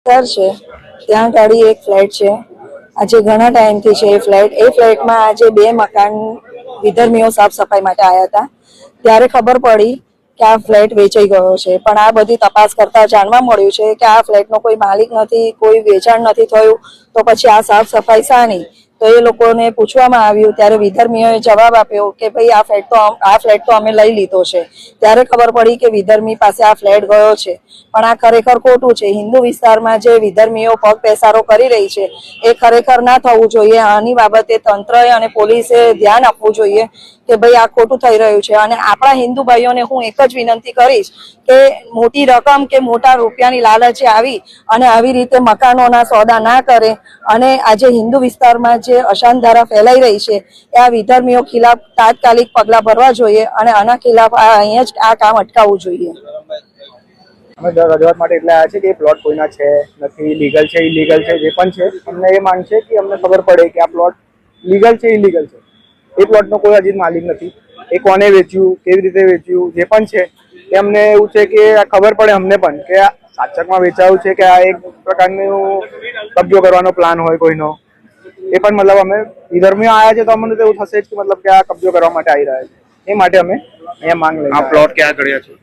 વિસ્તાર છે ત્યાં ગાડી એક ફ્લેટ છે, આજે ઘણા ટાઈમથી છે એ ફ્લેટમાં આજે 2 મકાન વિધર્મીઓ સાફ સફાઈ માટે આવ્યા હતા, ત્યારે ખબર પડી કે આ ફ્લેટ વેચાઈ ગયો છે. પણ આ બધી તપાસ કરતા જાણવા મળ્યું છે કે આ ફ્લેટનો કોઈ માલિક નથી, કોઈ વેચાણ નથી થયું, તો પછી આ સાફ સફાઈ શાની? તો એ લોકોને પૂછવામાં આવ્યું ત્યારે વિધર્મીઓએ જવાબ આપ્યો કે ભાઈ આ ફ્લેટ તો અમે લઈ લીધો છે. ત્યારે ખબર પડી કે વિધર્મી પાસે આ ફ્લેટ ગયો છે, પણ આ ખરેખર ખોટું છે. હિન્દુ વિસ્તારમાં જે વિધર્મીઓ પગ પેસારો કરી રહી છે એ ખરેખર ના થવું જોઈએ. આની બાબતે તંત્રએ અને પોલીસે ધ્યાન આપવું જોઈએ કે ભાઈ આ ખોટું થઈ રહ્યું છે. અને આપણા હિન્દુ ભાઈઓને હું એક જ વિનંતી કરીશ કે મોટી રકમ કે મોટા રૂપિયાની લાલચે આવી અને આવી રીતે મકાનોના સોદા ના કરે. અને આજે હિન્દુ વિસ્તારમાં જે અશાંત ધારા ફેલાઈ રહી છે એ આ વિધર્મીઓ ખિલાફ તાત્કાલિક પગલાં ભરવા જોઈએ અને આના ખિલાફ અહીંયા જ આ કામ અટકાવવું જોઈએ. અમે રજૂઆત માટે એટલે આવ્યા છે કે પ્લોટ કોઈના છે નથી, લીગલ છે ઇલીગલ છે, જે પણ છે અમને એ માંગ છે કે અમને ખબર પડે કે આ પ્લોટ લીગલ છે ઇલીગલ છે. એ પ્લોટનો કોઈ હજી માલિક નથી, એ કોને વેચ્યું, કેવી રીતે વેચ્યું, જે પણ છે એ અમને એવું છે કે ખબર પડે અમને પણ કે આ સાચકમાં વેચાયું છે કે આ એક પ્રકારનું કબજો કરવાનો પ્લાન હોય કોઈનો. એ પણ મતલબ અમે વિધર્મીઓ આવ્યા છે તો અમને તો એવું થશે જ કે મતલબ કે આ કબજો કરવા માટે આવી રહ્યા છે. એ માટે અમે અહીંયા માંગ લઈએ. આ પ્લોટ ક્યાં કર્યા છે?